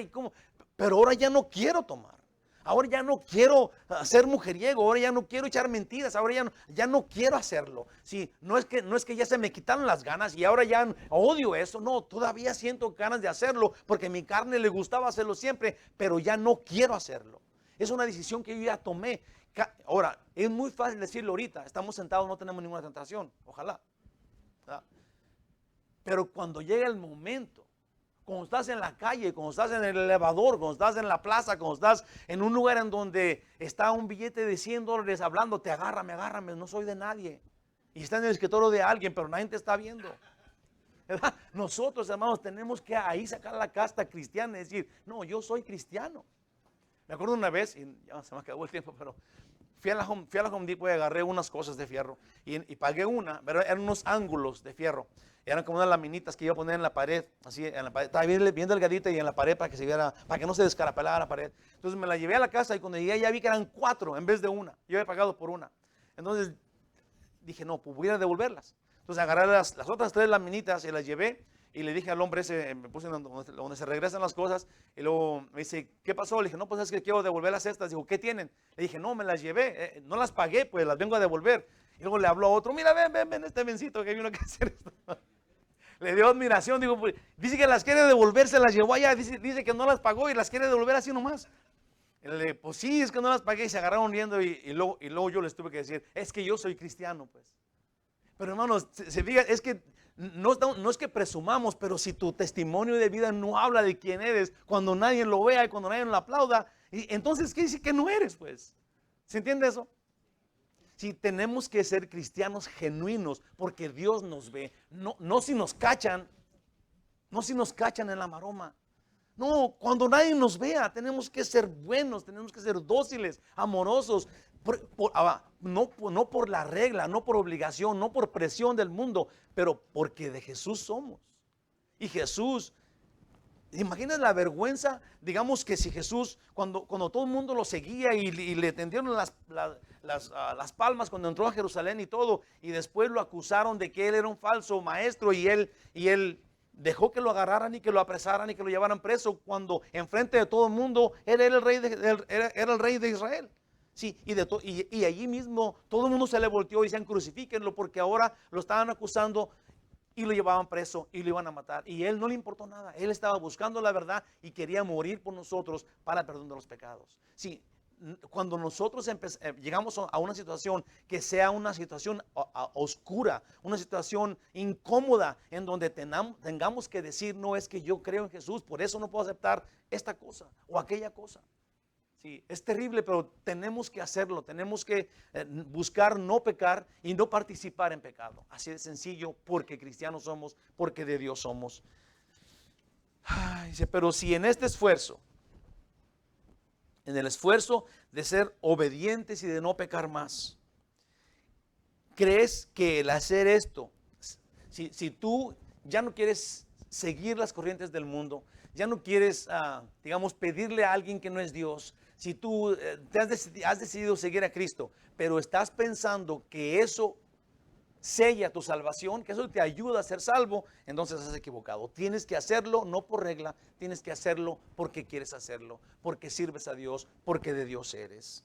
pero ahora ya no quiero tomar. Ahora ya no quiero ser mujeriego, ahora ya no quiero echar mentiras, ahora ya no quiero hacerlo. Sí, no es que ya se me quitaron las ganas y ahora ya odio eso. No, todavía siento ganas de hacerlo porque a mi carne le gustaba hacerlo siempre, pero ya no quiero hacerlo. Es una decisión que yo ya tomé. Ahora, es muy fácil decirlo ahorita, estamos sentados, no tenemos ninguna tentación, ojalá. ¿Verdad? Pero cuando llega el momento, cuando estás en la calle, cuando estás en el elevador, cuando estás en la plaza, cuando estás en un lugar en donde está un billete de $100 hablándote, agárrame, no soy de nadie. Y está en el escritorio de alguien, pero nadie te está viendo. ¿Verdad? Nosotros, hermanos, tenemos que ahí sacar la casta cristiana y decir, no, yo soy cristiano. Me acuerdo una vez, y ya se me acabó el tiempo, pero fui a la Home Depot y agarré unas cosas de fierro y pagué una, pero eran unos ángulos de fierro. Eran como unas laminitas que iba a poner en la pared, así en la pared, estaba bien delgadita y en la pared para que se viera, para que no se descarapelara la pared. Entonces me la llevé a la casa y cuando llegué ya vi que eran 4 en vez de una. Yo había pagado por una. Entonces dije, no, pues voy a devolverlas. Entonces agarré las otras 3 laminitas y las llevé y le dije al hombre ese, me puse donde se regresan las cosas y luego me dice, ¿qué pasó? Le dije, no, pues es que quiero devolver las estas. Dijo, ¿qué tienen? Le dije, no, me las llevé, no las pagué, pues las vengo a devolver. Y luego le habló a otro, mira, ven, este vencito que vino a hacer esto. Le dio admiración, digo, pues, dice que las quiere devolver, se las llevó allá, dice que no las pagó y las quiere devolver así nomás. Pues sí, es que no las pagué y se agarraron riendo y luego yo les tuve que decir, es que yo soy cristiano, pues. Pero hermanos, se fijan, es que no es que presumamos, pero si tu testimonio de vida no habla de quién eres, cuando nadie lo vea y cuando nadie lo aplauda, entonces ¿qué dice que no eres, pues? ¿Se entiende eso? Si tenemos que ser cristianos genuinos, porque Dios nos ve, no si nos cachan, no si nos cachan en la maroma. No, cuando nadie nos vea, tenemos que ser buenos, tenemos que ser dóciles, amorosos, no por la regla, no por obligación, no por presión del mundo, pero porque de Jesús somos. Y Jesús, imagínate la vergüenza, digamos que si Jesús, cuando todo el mundo lo seguía y le tendieron las palmas cuando entró a Jerusalén y todo, y después lo acusaron de que él era un falso maestro y él dejó que lo agarraran y que lo apresaran y que lo llevaran preso cuando enfrente de todo el mundo él era el rey de Israel. Sí, y allí mismo todo el mundo se le volteó y decían crucifíquenlo porque ahora lo estaban acusando y lo llevaban preso y lo iban a matar. Y él no le importó nada, él estaba buscando la verdad y quería morir por nosotros para el perdón de los pecados. Sí, cuando nosotros llegamos a una situación que sea una situación oscura, una situación incómoda, en donde tengamos que decir, no es que yo creo en Jesús, por eso no puedo aceptar esta cosa o aquella cosa. Sí, es terrible, pero tenemos que hacerlo, tenemos que buscar no pecar y no participar en pecado. Así de sencillo, porque cristianos somos, porque de Dios somos. Dice, pero si en este esfuerzo, en el esfuerzo de ser obedientes y de no pecar más, crees que el hacer esto, si tú ya no quieres seguir las corrientes del mundo, ya no quieres, digamos, pedirle a alguien que no es Dios, si tú has decidido seguir a Cristo, pero estás pensando que eso sella tu salvación, que eso te ayuda a ser salvo, entonces has equivocado. Tienes que hacerlo no por regla, tienes que hacerlo porque quieres hacerlo, porque sirves a Dios, porque de Dios eres.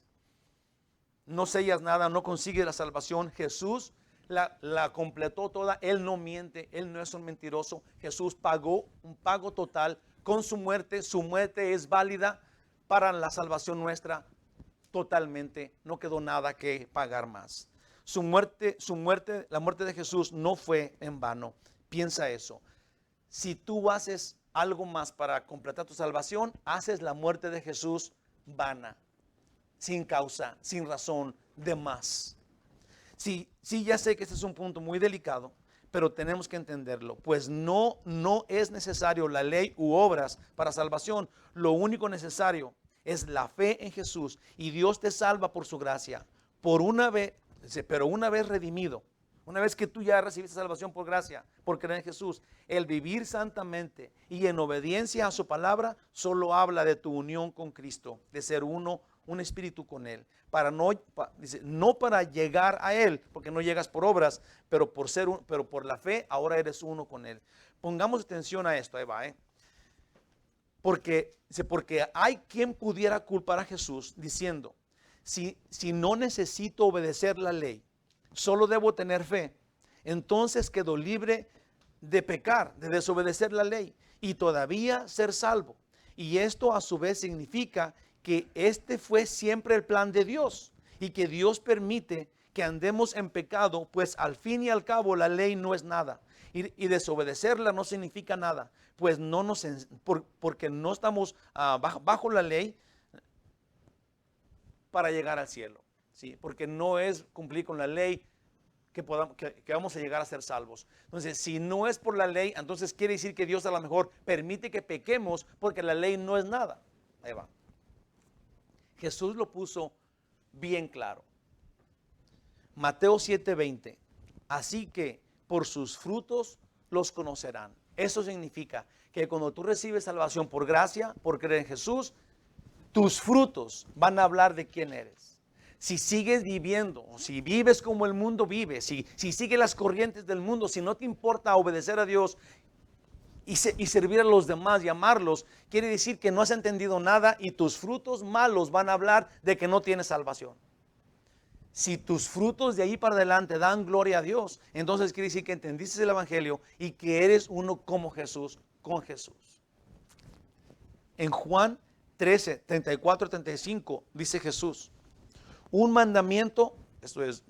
No sellas nada, no consigues la salvación. Jesús la completó toda. Él no miente, Él no es un mentiroso. Jesús pagó un pago total con su muerte. Su muerte es válida para la salvación nuestra totalmente. No quedó nada que pagar más. La muerte de Jesús no fue en vano. Piensa eso. Si tú haces algo más para completar tu salvación, haces la muerte de Jesús vana, sin causa, sin razón, de más. Sí, ya sé que este es un punto muy delicado, pero tenemos que entenderlo, pues no es necesario la ley u obras para salvación. Lo único necesario es la fe en Jesús, y Dios te salva por su gracia, pero una vez redimido, una vez que tú ya recibiste salvación por gracia, por creer en Jesús, el vivir santamente y en obediencia a su palabra solo habla de tu unión con Cristo, de ser uno, un espíritu con Él, no para llegar a Él, porque no llegas por obras, pero por la fe ahora eres uno con Él. Pongamos atención a esto, ahí va, porque hay quien pudiera culpar a Jesús diciendo, si no necesito obedecer la ley, solo debo tener fe, entonces quedo libre de pecar, de desobedecer la ley y todavía ser salvo. Y esto a su vez significa que este fue siempre el plan de Dios y que Dios permite que andemos en pecado, pues al fin y al cabo la ley no es nada y desobedecerla no significa nada, pues porque no estamos bajo la ley para llegar al cielo, ¿sí? Porque no es cumplir con la ley que vamos a llegar a ser salvos. Entonces, si no es por la ley, entonces quiere decir que Dios a lo mejor permite que pequemos porque la ley no es nada. Ahí va. Jesús lo puso bien claro. Mateo 7:20. Así que por sus frutos los conocerán. Eso significa que cuando tú recibes salvación por gracia, por creer en Jesús, tus frutos van a hablar de quién eres. Si sigues viviendo, si vives como el mundo vive, si sigues las corrientes del mundo, si no te importa obedecer a Dios y servir a los demás y amarlos, quiere decir que no has entendido nada y tus frutos malos van a hablar de que no tienes salvación. Si tus frutos de ahí para adelante dan gloria a Dios, entonces quiere decir que entendiste el evangelio y que eres uno como Jesús, con Jesús. En Juan 13, 34, 35 dice Jesús, un mandamiento, esto es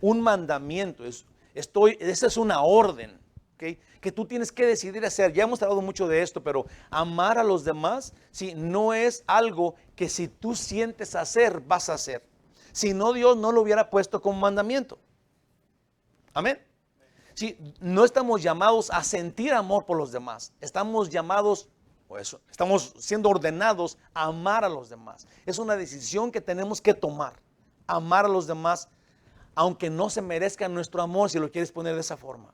un mandamiento, esa es una orden, ¿okay? Que tú tienes que decidir hacer. Ya hemos hablado mucho de esto, pero amar a los demás, ¿sí? No es algo que si tú sientes hacer, vas a hacer. Si no, Dios no lo hubiera puesto como mandamiento. Amén. Sí, no estamos llamados a sentir amor por los demás. Estamos siendo ordenados a amar a los demás. Es una decisión que tenemos que tomar. Amar a los demás, aunque no se merezcan nuestro amor, si lo quieres poner de esa forma.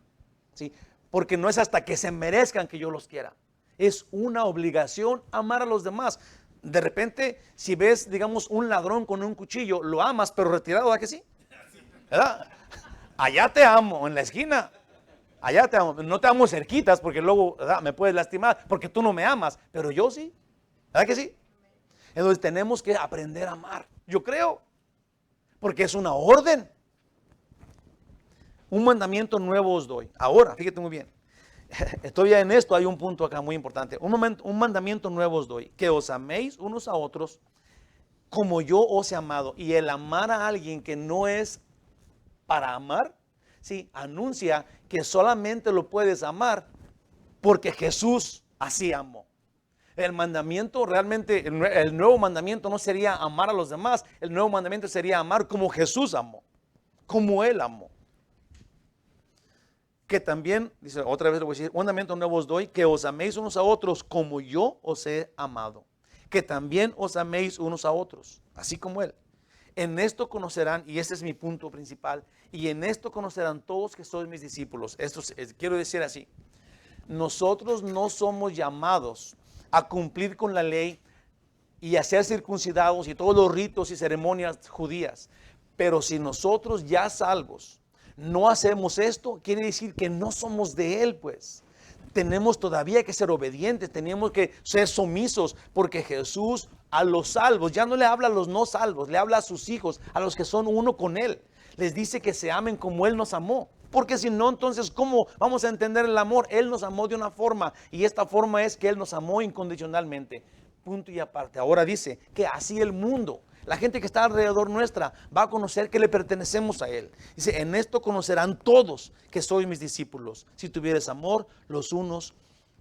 ¿Sí? Porque no es hasta que se merezcan que yo los quiera. Es una obligación amar a los demás. De repente, si ves, digamos, un ladrón con un cuchillo, lo amas, pero retirado, ¿verdad que sí? ¿Verdad? Allá te amo, en la esquina. Allá te amo, no te amo cerquitas porque luego, ¿verdad?, me puedes lastimar porque tú no me amas, pero yo sí. ¿Verdad que sí? Entonces tenemos que aprender a amar, yo creo, porque es una orden. Un mandamiento nuevo os doy. Ahora, fíjate muy bien. Todavía en esto hay un punto acá muy importante. Un mandamiento nuevo os doy, que os améis unos a otros como yo os he amado. Y el amar a alguien que no es para amar, sí, anuncia que solamente lo puedes amar porque Jesús así amó. El mandamiento realmente, el nuevo mandamiento no sería amar a los demás, el nuevo mandamiento sería amar como Jesús amó, como Él amó. Que también, dice otra vez, le voy a decir, un mandamiento nuevo os doy, que os améis unos a otros como yo os he amado. Que también os améis unos a otros, así como Él. En esto conocerán, y este es mi punto principal, y en esto conocerán todos que sois mis discípulos. Esto quiero decir así, nosotros no somos llamados a cumplir con la ley y a ser circuncidados y todos los ritos y ceremonias judías, pero si nosotros ya salvos, no hacemos esto, quiere decir que no somos de Él, pues. Tenemos todavía que ser obedientes, tenemos que ser sumisos, porque Jesús a los salvos, ya no le habla a los no salvos, le habla a sus hijos, a los que son uno con Él. Les dice que se amen como Él nos amó. Porque si no, entonces, ¿cómo vamos a entender el amor? Él nos amó de una forma, y esta forma es que Él nos amó incondicionalmente. Punto y aparte. Ahora dice que así el mundo, la gente que está alrededor nuestra, va a conocer que le pertenecemos a Él. Dice, en esto conocerán todos que sois mis discípulos, si tuvieres amor los unos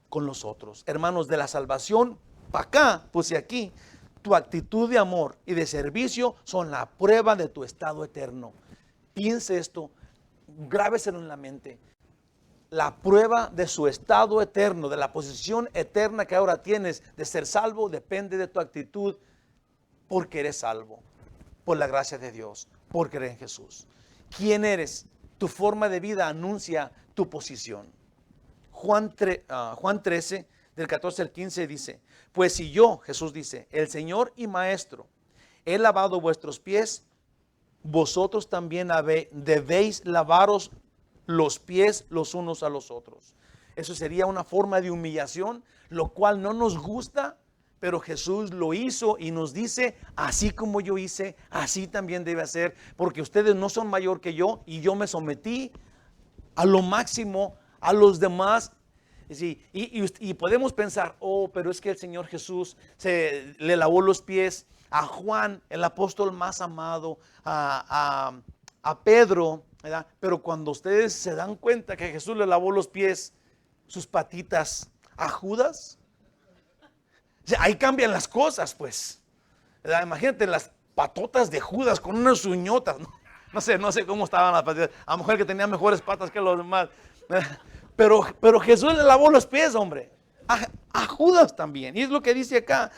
con los otros. Hermanos, de la salvación para acá, pues y aquí, tu actitud de amor y de servicio son la prueba de tu estado eterno. Piense esto, grábeselo en la mente. La prueba de su estado eterno, de la posición eterna que ahora tienes de ser salvo, depende de tu actitud porque eres salvo, por la gracia de Dios, por creer en Jesús. ¿Quién eres? Tu forma de vida anuncia tu posición. Juan 13, del 14 al 15 dice, pues si yo, Jesús dice, el Señor y Maestro, he lavado vuestros pies, vosotros también debéis lavaros los pies los unos a los otros. Eso sería una forma de humillación, lo cual no nos gusta, pero Jesús lo hizo y nos dice, así como yo hice, así también debe hacer, porque ustedes no son mayor que yo y yo me sometí a lo máximo a los demás. Sí, y podemos pensar, oh, pero es que el Señor Jesús le lavó los pies a Juan, el apóstol más amado, a Pedro, ¿verdad? Pero cuando ustedes se dan cuenta que Jesús le lavó los pies, sus patitas a Judas, o sea, ahí cambian las cosas, pues, ¿verdad? Imagínate las patotas de Judas con unas uñotas, ¿no? No sé cómo estaban las patitas, a lo mejor que tenía mejores patas que los demás, ¿verdad? Pero Jesús le lavó los pies, hombre, a Judas también. Y es lo que dice acá.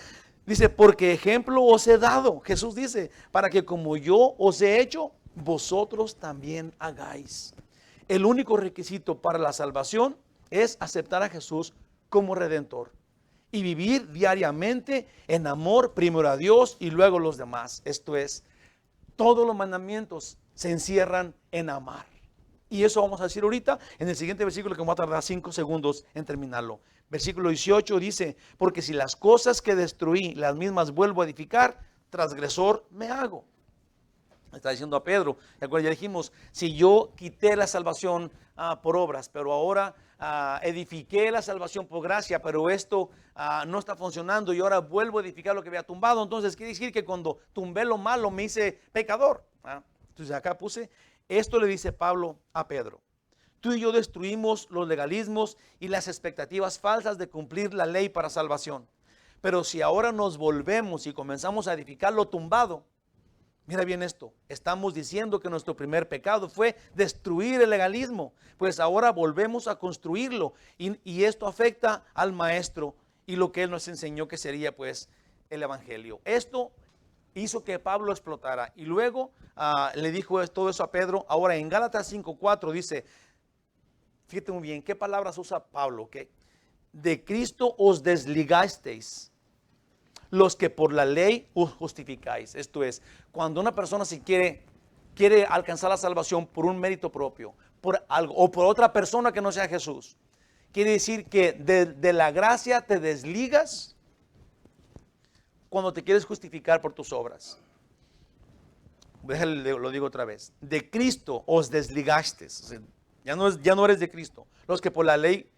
Dice, porque ejemplo os he dado. Jesús dice, para que como yo os he hecho, vosotros también hagáis. El único requisito para la salvación es aceptar a Jesús como Redentor y vivir diariamente en amor, primero a Dios y luego a los demás. Esto es, todos los mandamientos se encierran en amar. Y eso vamos a decir ahorita en el siguiente versículo, que me va a tardar 5 segundos en terminarlo. Versículo 18 dice, porque si las cosas que destruí, las mismas vuelvo a edificar, transgresor me hago. Está diciendo a Pedro, de acuerdo, ya dijimos, si yo quité la salvación por obras, pero ahora edifiqué la salvación por gracia, pero esto no está funcionando y ahora vuelvo a edificar lo que había tumbado, entonces quiere decir que cuando tumbé lo malo me hice pecador. Entonces acá puse, esto le dice Pablo a Pedro. Tú y yo destruimos los legalismos y las expectativas falsas de cumplir la ley para salvación. Pero si ahora nos volvemos y comenzamos a edificar lo tumbado, mira bien esto, estamos diciendo que nuestro primer pecado fue destruir el legalismo, pues ahora volvemos a construirlo y esto afecta al maestro y lo que él nos enseñó que sería pues el evangelio. Esto hizo que Pablo explotara y luego le dijo todo eso a Pedro. Ahora en Gálatas 5:4 dice, fíjate muy bien, ¿qué palabras usa Pablo? ¿Qué? De Cristo os desligasteis, los que por la ley os justificáis. Esto es, cuando una persona si quiere alcanzar la salvación por un mérito propio, por algo, o por otra persona que no sea Jesús, quiere decir que de la gracia te desligas cuando te quieres justificar por tus obras. Déjale, lo digo otra vez. De Cristo os desligasteis. O sea, ya no eres de Cristo. Los que por la ley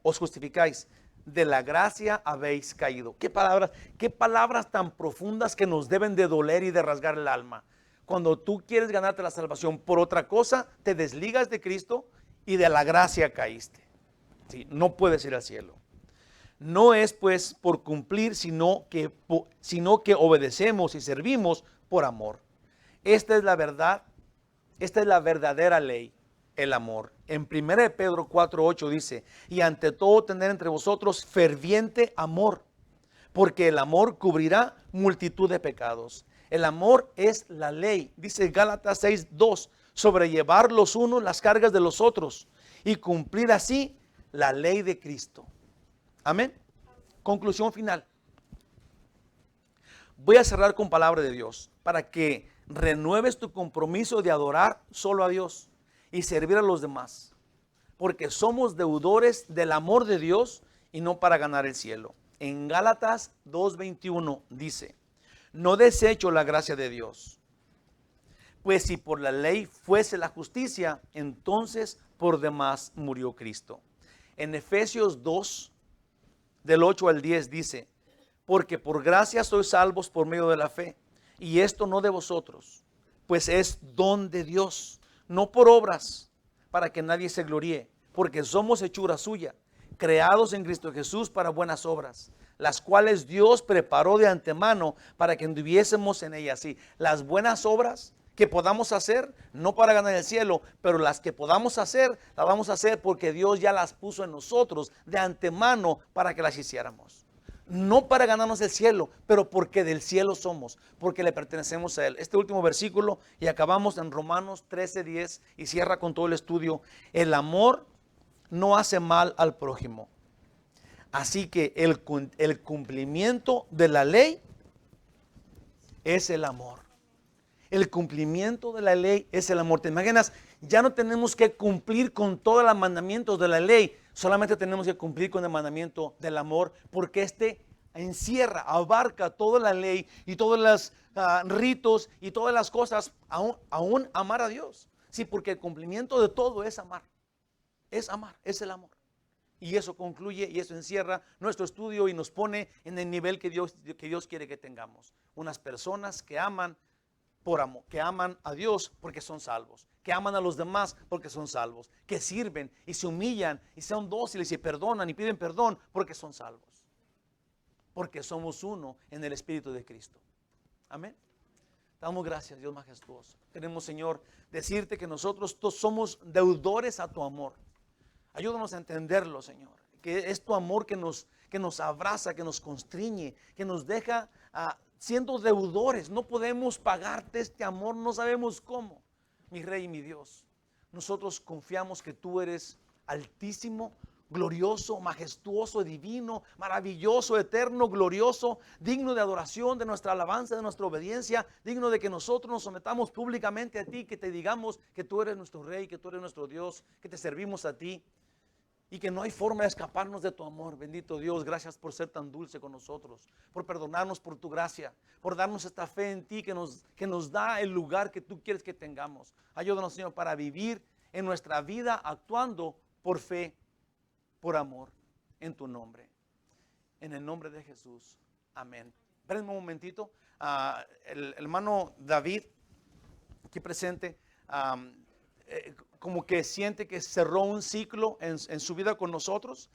os justificáis, de la gracia habéis caído. Qué palabras tan profundas que nos deben de doler y de rasgar el alma. Cuando tú quieres ganarte la salvación por otra cosa, te desligas de Cristo y de la gracia caíste. Sí, no puedes ir al cielo. No es pues por cumplir, sino que obedecemos y servimos por amor. Esta es la verdad, esta es la verdadera ley, el amor. En 1 Pedro 4:8 dice, y ante todo tener entre vosotros ferviente amor, porque el amor cubrirá multitud de pecados. El amor es la ley, dice Gálatas 6:2, sobrellevar los unos las cargas de los otros y cumplir así la ley de Cristo. Amén. Conclusión final. Voy a cerrar con palabra de Dios para que renueves tu compromiso de adorar solo a Dios y servir a los demás, porque somos deudores del amor de Dios y no para ganar el cielo. En Gálatas 2:21 dice: no desecho la gracia de Dios, pues si por la ley fuese la justicia, entonces por demás murió Cristo. En Efesios 2, del 8 al 10 dice: porque por gracia sois salvos por medio de la fe, y esto no de vosotros, pues es don de Dios, no por obras, para que nadie se gloríe, porque somos hechura suya, creados en Cristo Jesús para buenas obras, las cuales Dios preparó de antemano para que anduviésemos en ellas. Sí, las buenas obras que podamos hacer, no para ganar el cielo, pero las que podamos hacer, las vamos a hacer porque Dios ya las puso en nosotros de antemano para que las hiciéramos. No para ganarnos el cielo, pero porque del cielo somos, porque le pertenecemos a Él. Este último versículo, y acabamos en Romanos 13:10, y cierra con todo el estudio: el amor no hace mal al prójimo. Así que el cumplimiento de la ley es el amor. El cumplimiento de la ley es el amor. ¿Te imaginas? Ya no tenemos que cumplir con todos los mandamientos de la ley, solamente tenemos que cumplir con el mandamiento del amor, porque este encierra, abarca toda la ley y todos los ritos y todas las cosas, aún amar a Dios. Sí, porque el cumplimiento de todo es amar, es el amor. Y eso concluye y eso encierra nuestro estudio y nos pone en el nivel que Dios quiere que tengamos. Unas personas que aman por amor, que aman a Dios porque son salvos, que aman a los demás porque son salvos, que sirven y se humillan y son dóciles y perdonan y piden perdón porque son salvos, porque somos uno en el Espíritu de Cristo. Amén. Damos gracias, Dios majestuoso. Queremos, Señor, decirte que nosotros somos deudores a tu amor. Ayúdanos a entenderlo, Señor, que es tu amor que nos abraza, que nos constriñe, que nos deja siendo deudores. No podemos pagarte este amor, no sabemos cómo, mi Rey y mi Dios. Nosotros confiamos que tú eres altísimo, glorioso, majestuoso, divino, maravilloso, eterno, glorioso, digno de adoración, de nuestra alabanza, de nuestra obediencia, digno de que nosotros nos sometamos públicamente a ti, que te digamos que tú eres nuestro Rey, que tú eres nuestro Dios, que te servimos a ti. Y que no hay forma de escaparnos de tu amor. Bendito Dios, gracias por ser tan dulce con nosotros, por perdonarnos por tu gracia, por darnos esta fe en ti que nos da el lugar que tú quieres que tengamos. Ayúdanos, Señor, para vivir en nuestra vida actuando por fe, por amor, en tu nombre. En el nombre de Jesús. Amén. Espérenme un momentito. El hermano David, aquí presente, como que siente que cerró un ciclo en su vida con nosotros